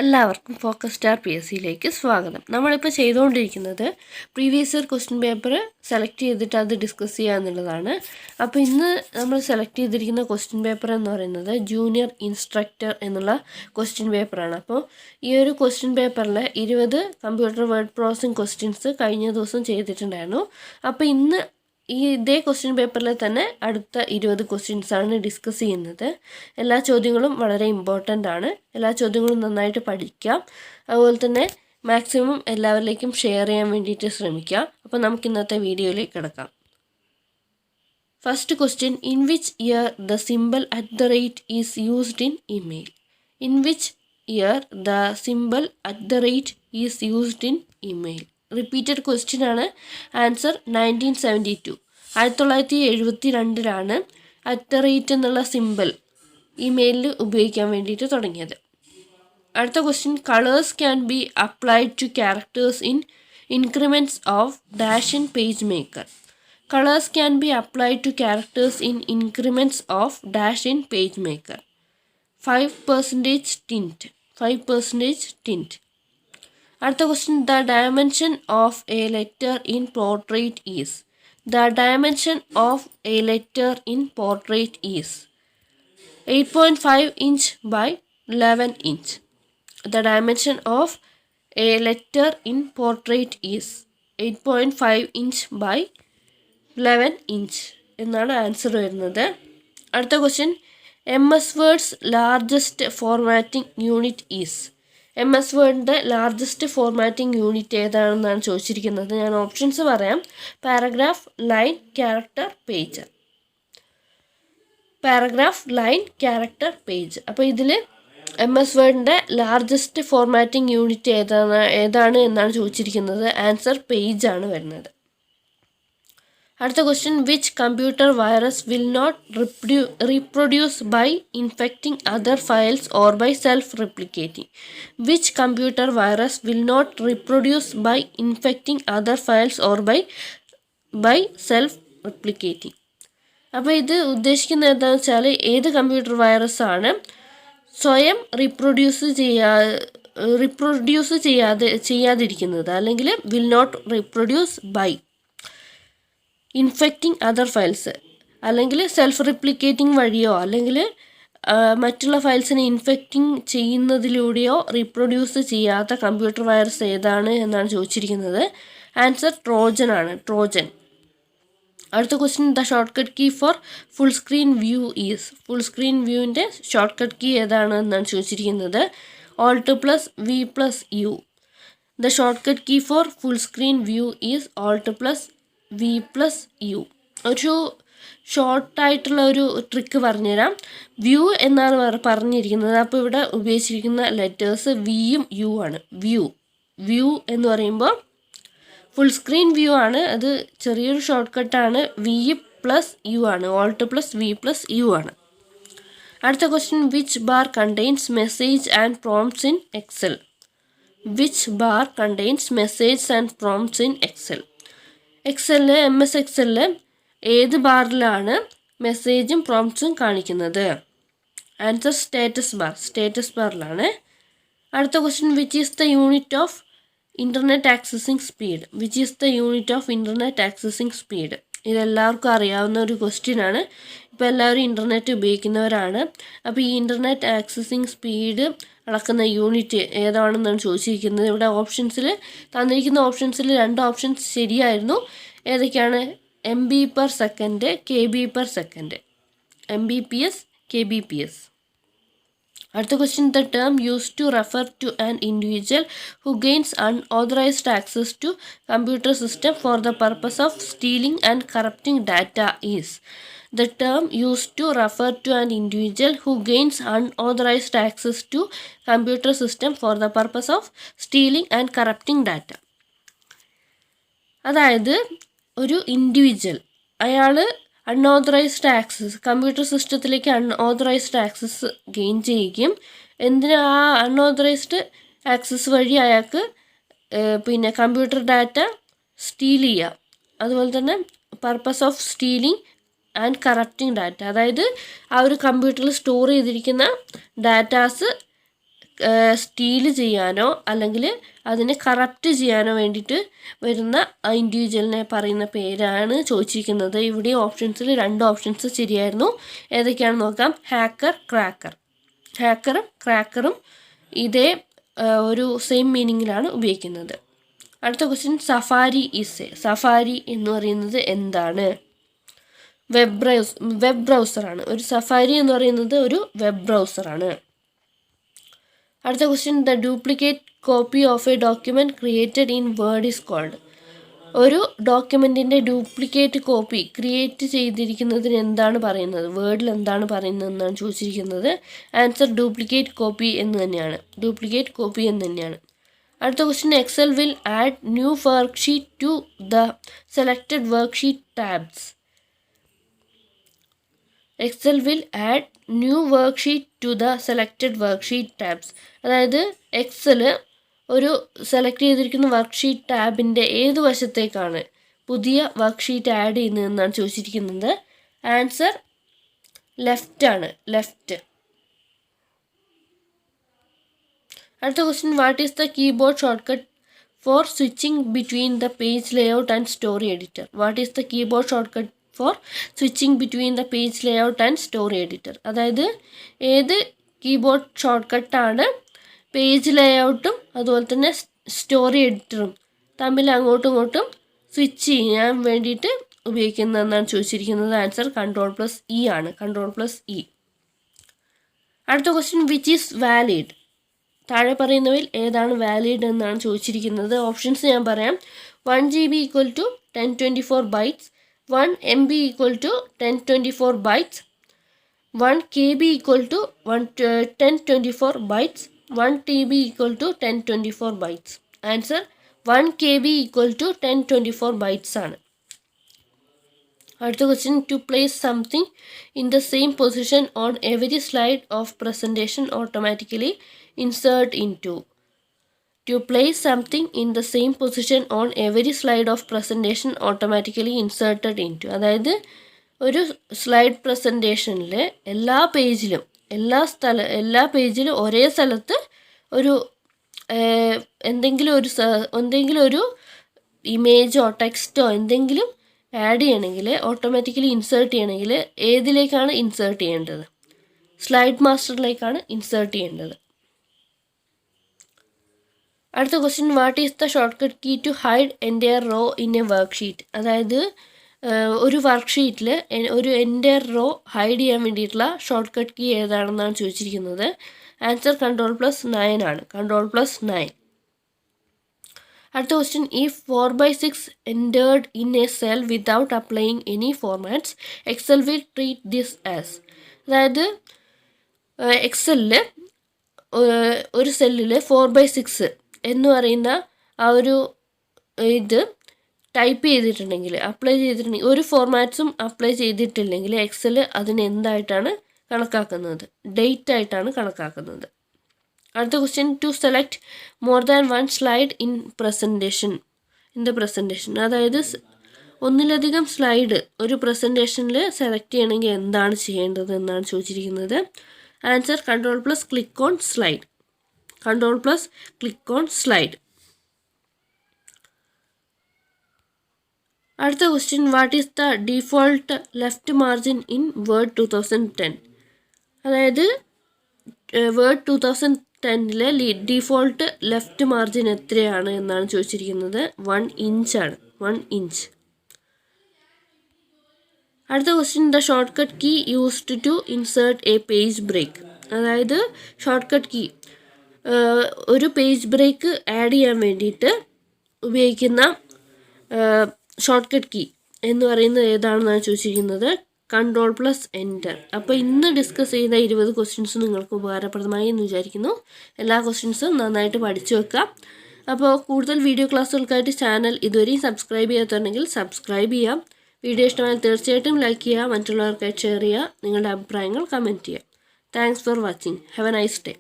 എല്ലാവർക്കും focus star PSCയിലേക്ക് സ്വാഗതം. നമ്മളിപ്പോൾ ചെയ്തുകൊണ്ടിരിക്കുന്നത് previous year question paper select ചെയ്തിട്ട് അത് ഡിസ്കസ് ചെയ്യുക എന്നുള്ളതാണ്. അപ്പോൾ ഇന്ന് നമ്മൾ സെലക്ട് ചെയ്തിരിക്കുന്ന ക്വസ്റ്റ്യൻ പേപ്പർ എന്ന് പറയുന്നത് ജൂനിയർ ഇൻസ്ട്രക്ടർ എന്നുള്ള ക്വസ്റ്റ്യൻ പേപ്പറാണ്. അപ്പോൾ ഈ ഒരു ക്വസ്റ്റ്യൻ പേപ്പറിൽ 20 കമ്പ്യൂട്ടർ വേർഡ് പ്രോസസ്സിംഗ് ക്വസ്റ്റ്യൻസ് കഴിഞ്ഞ ദിവസം ചെയ്തിട്ടുണ്ടായിരുന്നു. അപ്പോൾ ഇന്ന് ഇതേ ക്വസ്റ്റ്യൻ പേപ്പറിൽ തന്നെ അടുത്ത 20 ക്വസ്റ്റ്യൻസാണ് ഡിസ്കസ് ചെയ്യുന്നത്. എല്ലാ ചോദ്യങ്ങളും വളരെ ഇമ്പോർട്ടൻ്റ് ആണ്. എല്ലാ ചോദ്യങ്ങളും നന്നായിട്ട് പഠിക്കാം. അതുപോലെ തന്നെ മാക്സിമം എല്ലാവരിലേക്കും ഷെയർ ചെയ്യാൻ വേണ്ടിയിട്ട് ശ്രമിക്കാം. അപ്പോൾ നമുക്ക് ഇന്നത്തെ വീഡിയോയിലേക്ക് കിടക്കാം. First question, in which year the simple @ is used in email? In which year the simple @ is used in email? Repeated question ആണ്. ആൻസർ 1972. 1972 @ എന്നുള്ള സിമ്പിൾ ഇമെയിലിൽ ഉപയോഗിക്കാൻ വേണ്ടിയിട്ട് തുടങ്ങിയത്. അടുത്ത question, colours can be applied to characters in increments of dash in page maker. Colours can be applied to characters in increments of dash in page maker. 5% tint. 5% tint. അടുത്ത question, the dimension of A letter in portrait is. The dimension of A letter in portrait is 8.5 inch by 11 inch. The dimension of a letter in portrait is 8.5 inch by 11 inch എന്നാണ് answer വരുന്നത്. അടുത്ത question, MS words largest formatting unit is. MS വേർഡിൻ്റെ largest formatting unit ഏതാണെന്നാണ് ചോദിച്ചിരിക്കുന്നത്. ഞാൻ options പറയാം. Paragraph, line, character, page. Paragraph, line, character, page. അപ്പോൾ ഇതിൽ MS വേർഡിൻ്റെ ലാർജസ്റ്റ് ഫോർമാറ്റിംഗ് യൂണിറ്റ് ഏതാണ് എന്നാണ് ചോദിച്ചിരിക്കുന്നത്. ആൻസർ പേജ് ആണ് വരുന്നത്. അടുത്ത question, which computer virus will not reproduce by infecting other files or by self replicating? Which computer virus will not reproduce by infecting other files or by self replicating? അപ്പോൾ ഇത് ഉദ്ദേശിക്കുന്നത് എന്താണെന്ന് വെച്ചാൽ ഏത് computer virus ആണ് സ്വയം reproduce ചെയ്യാതിരിക്കുന്നത്, അല്ലെങ്കിൽ will not reproduce by infecting other files, അല്ലെങ്കിൽ സെൽഫ് റിപ്ലിക്കേറ്റിംഗ് വഴിയോ അല്ലെങ്കിൽ മറ്റുള്ള ഫയൽസിനെ ഇൻഫെക്റ്റിംഗ് ചെയ്യുന്നതിലൂടെയോ റീപ്രൊഡ്യൂസ് ചെയ്യാത്ത കമ്പ്യൂട്ടർ വൈറസ് ഏതാണ് എന്നാണ് ചോദിച്ചിരിക്കുന്നത്. ആൻസർ ട്രോജൻ ആണ്. ട്രോജൻ. അടുത്ത question, the shortcut key for full screen view is. Full screen വ്യൂവിൻ്റെ ഷോർട്ട് കട്ട് കീ ഏതാണ് എന്നാണ് ചോദിച്ചിരിക്കുന്നത്. Alt+V+U. The shortcut key for full screen view is Alt+V+U. ഒരു ഷോർട്ടായിട്ടുള്ള ഒരു ട്രിക്ക് പറഞ്ഞുതരാം. വ്യൂ എന്നാണ് പറഞ്ഞിരിക്കുന്നത്. അപ്പോൾ ഇവിടെ ഉപയോഗിച്ചിരിക്കുന്ന ലെറ്റേഴ്സ് വിയും യു ആണ്. വ്യൂ എന്ന് പറയുമ്പോൾ ഫുൾ സ്ക്രീൻ വ്യൂ ആണ്. അത് ചെറിയൊരു ഷോർട്ട് കട്ടാണ്. V+U ആണ്. Alt+V+U ആണ്. അടുത്ത question, which bar contains message and prompts in Excel? Which bar contains message and prompts in Excel? എക്സലിൽ MS എക്സലിൽ ഏത് ബാറിലാണ് മെസ്സേജും പ്രോംപ്റ്റ്സും കാണിക്കുന്നത്? ആൻസർ സ്റ്റാറ്റസ് ബാറിലാണ്. അടുത്ത question, which is the unit of internet accessing speed? Which is the unit of internet accessing speed? ഇതെല്ലാവർക്കും അറിയാവുന്ന ഒരു ക്വസ്റ്റ്യൻ ആണ്. ഇപ്പോൾ എല്ലാവരും ഇൻ്റർനെറ്റ് ഉപയോഗിക്കുന്നവരാണ്. അപ്പോൾ ഈ ഇൻ്റർനെറ്റ് ആക്സസിങ് സ്പീഡ് അളക്കുന്ന യൂണിറ്റ് ഏതാണെന്നാണ് ചോദിച്ചിരിക്കുന്നത്. ഇവിടെ തന്നിരിക്കുന്ന ഓപ്ഷൻസിൽ 2 ഓപ്ഷൻസ് ശരിയായിരുന്നു. ഏതൊക്കെയാണ്? MB/s, KB/s. MBPS, KBPS. അടുത്ത question, the term used to refer to an individual who gains unauthorised access to computer system for the purpose of stealing and corrupting data is. The term used to refer to an individual who gains unauthorized access to computer system for the purpose of stealing and corrupting data. അതായത് ഒരു individual, അയാൾ unauthorised access, computer സിസ്റ്റത്തിലേക്ക് unauthorised access gain ചെയ്യുകയും ആ unauthorised access വഴി അയാൾക്ക് computer data steel ചെയ്യുക. അതുപോലെ തന്നെ purpose of stealing and corrupting data, അതായത് ആ ഒരു കമ്പ്യൂട്ടറിൽ സ്റ്റോർ ചെയ്തിരിക്കുന്ന ഡാറ്റാസ് സ്റ്റീൽ ചെയ്യാനോ അല്ലെങ്കിൽ അതിനെ കറപ്റ്റ് ചെയ്യാനോ വേണ്ടിയിട്ട് വരുന്ന ഇൻഡിവിജ്വലിനെ പറയുന്ന പേരാണ് ചോദിച്ചിരിക്കുന്നത്. ഇവിടെ ഓപ്ഷൻസിൽ 2 ഓപ്ഷൻസ് ശരിയായിരുന്നു. ഏതൊക്കെയാണെന്ന് നോക്കാം. Hacker, cracker. ഹാക്കറും ക്രാക്കറും ഇതേ ഒരു സെയിം മീനിങ്ങിലാണ് ഉപയോഗിക്കുന്നത്. അടുത്ത ക്വസ്റ്റ്യൻ, സഫാരി സഫാരി എന്ന് പറയുന്നത് എന്താണ്? വെബ് ബ്രൗസറാണ്. ഒരു സഫാരി എന്ന് പറയുന്നത് ഒരു വെബ് ബ്രൗസറാണ്. അടുത്ത question, the duplicate copy of a document created in Word is called. ഒരു ഡോക്യുമെൻറ്റിൻ്റെ ഡ്യൂപ്ലിക്കേറ്റ് കോപ്പി ക്രിയേറ്റ് ചെയ്തിരിക്കുന്നതിന് എന്താണ് പറയുന്നത്? വേർഡിൽ എന്താണ് പറയുന്നതെന്നാണ് ചോദിച്ചിരിക്കുന്നത്. ആൻസർ ഡ്യൂപ്ലിക്കേറ്റ് കോപ്പി എന്ന് തന്നെയാണ്. ഡ്യൂപ്ലിക്കേറ്റ് കോപ്പി എന്ന് തന്നെയാണ്. അടുത്ത question, Excel will add new worksheet to the selected worksheet tabs. Excel will add new worksheet to the selected worksheet tabs. അതായത് എക്സൽ ഒരു സെലക്ട് ചെയ്തിരിക്കുന്ന വർക്ക്ഷീറ്റ് ടാബിൻ്റെ ഏത് വശത്തേക്കാണ് പുതിയ വർക്ക്ഷീറ്റ് ആഡ് ചെയ്യുന്നതെന്നാണ് ചോദിച്ചിരിക്കുന്നത്. ആൻസർ ലെഫ്റ്റ് ആണ്, ലെഫ്റ്റ്. അടുത്ത question, what is the keyboard shortcut for switching between the page layout and story editor? What is the keyboard shortcut for switching between the page layout and story editor? അതായത് ഏത് keyboard ഷോർട്ട്കട്ടാണ് page ലേഔട്ടും അതുപോലെ തന്നെ story എഡിറ്ററും തമ്മിൽ അങ്ങോട്ടും ഇങ്ങോട്ടും switch ചെയ്യാൻ വേണ്ടിയിട്ട് ഉപയോഗിക്കുന്നതെന്നാണ് ചോദിച്ചിരിക്കുന്നത്. ആൻസർ Ctrl+E ആണ്, Ctrl+E. അടുത്ത ക്വസ്റ്റ്യൻ, വിച്ച് ഈസ് വാലിഡ്? താഴെ പറയുന്നവയിൽ ഏതാണ് വാലിഡ് എന്നാണ് ചോദിച്ചിരിക്കുന്നത്. ഓപ്ഷൻസ് ഞാൻ പറയാം. 1 GB = 1024 bytes, 1 MB = 1024 bytes, 1 KB = 1024 bytes, 1 TB = 1024 bytes. Answer 1 KB = 1024 bytes ആണ്. അടുത്ത question, to place something in the same position on every slide of presentation automatically insert into. To place something in the same position on every slide of presentation automatically inserted into. അതായത് ഒരു slide പ്രസൻറ്റേഷനിൽ എല്ലാ പേജിലും ഒരേ സ്ഥലത്ത് ഒരു എന്തെങ്കിലും ഒരു ഇമേജോ ടെക്സ്റ്റോ എന്തെങ്കിലും ആഡ് ചെയ്യണമെങ്കിൽ ഓട്ടോമാറ്റിക്കലി ഇൻസേർട്ട് ചെയ്യണമെങ്കിൽ ഏതിലേക്കാണ് ഇൻസേർട്ട് ചെയ്യേണ്ടത്? സ്ലൈഡ് മാസ്റ്ററിലേക്കാണ് ഇൻസേർട്ട് ചെയ്യേണ്ടത്. അടുത്ത question, what is the shortcut key to hide entire row in a worksheet? അതായത് ഒരു വർക്ക്ഷീറ്റിൽ ഒരു എൻറ്റയർ റോ ഹൈഡ് ചെയ്യാൻ വേണ്ടിയിട്ടുള്ള ഷോർട്ട് കട്ട് കീ ഏതാണെന്നാണ് ചോദിച്ചിരിക്കുന്നത്. ആൻസർ Ctrl+9 ആണ്, Ctrl+9. അടുത്ത question, if 4/6 entered in a cell without applying any formats, Excel will treat this as. അതായത് എക്സലിൽ ഒരു സെല്ലിൽ 4/6 എന്ന് പറയുന്ന ആ ഒരു ഇത് ടൈപ്പ് ചെയ്തിട്ടുണ്ടെങ്കിൽ ഒരു ഫോർമാറ്റ്സും അപ്ലൈ ചെയ്തിട്ടില്ലെങ്കിൽ എക്സൽ അതിന് എന്തായിട്ടാണ് കണക്കാക്കുന്നത്? ഡേറ്റ് ആയിട്ടാണ് കണക്കാക്കുന്നത്. അടുത്ത question, to select more than 1 slide in the presentation. അതായത് ഒന്നിലധികം സ്ലൈഡ് ഒരു പ്രസൻറ്റേഷനിൽ സെലക്ട് ചെയ്യണമെങ്കിൽ എന്താണ് ചെയ്യേണ്ടത് എന്നാണ് ചോദിച്ചിരിക്കുന്നത്. Answer Ctrl+click on slide. Ctrl+click on slide. അടുത്ത question, what is the default left margin in word 2010? അതായത് വേർഡ് 2010 ഡിഫോൾട്ട് ലെഫ്റ്റ് മാർജിൻ എത്രയാണ് എന്നാണ് ചോദിച്ചിരിക്കുന്നത്. 1 inch ആണ്, 1 inch. അടുത്ത question, the shortcut key used to insert a page break. അതായത് shortcut key ഒരു page break add ചെയ്യാൻ വേണ്ടിയിട്ട് ഉപയോഗിക്കുന്ന ഷോർട്ട് കട്ട് കീ എന്ന് പറയുന്നത് ഏതാണെന്നാണ് ചോദിച്ചിരിക്കുന്നത്. Ctrl+Enter. അപ്പോൾ ഇന്ന് ഡിസ്കസ് ചെയ്ത 20 ക്വസ്റ്റ്യൻസ് നിങ്ങൾക്ക് ഉപകാരപ്രദമായി എന്ന് വിചാരിക്കുന്നു. എല്ലാ ക്വസ്റ്റ്യൻസും നന്നായിട്ട് പഠിച്ചു വെക്കാം. അപ്പോൾ കൂടുതൽ വീഡിയോ ക്ലാസ്സുകൾക്കായിട്ട് ചാനൽ ഇതുവരെയും സബ്സ്ക്രൈബ് ചെയ്യാത്തുണ്ടെങ്കിൽ സബ്സ്ക്രൈബ് ചെയ്യാം. വീഡിയോ ഇഷ്ടമായാൽ തീർച്ചയായിട്ടും ലൈക്ക് ചെയ്യുക, മറ്റുള്ളവർക്കായിട്ട് ഷെയർ ചെയ്യുക, നിങ്ങളുടെ അഭിപ്രായങ്ങൾ കമൻറ്റ് ചെയ്യുക. Thanks for watching. Have A nice day.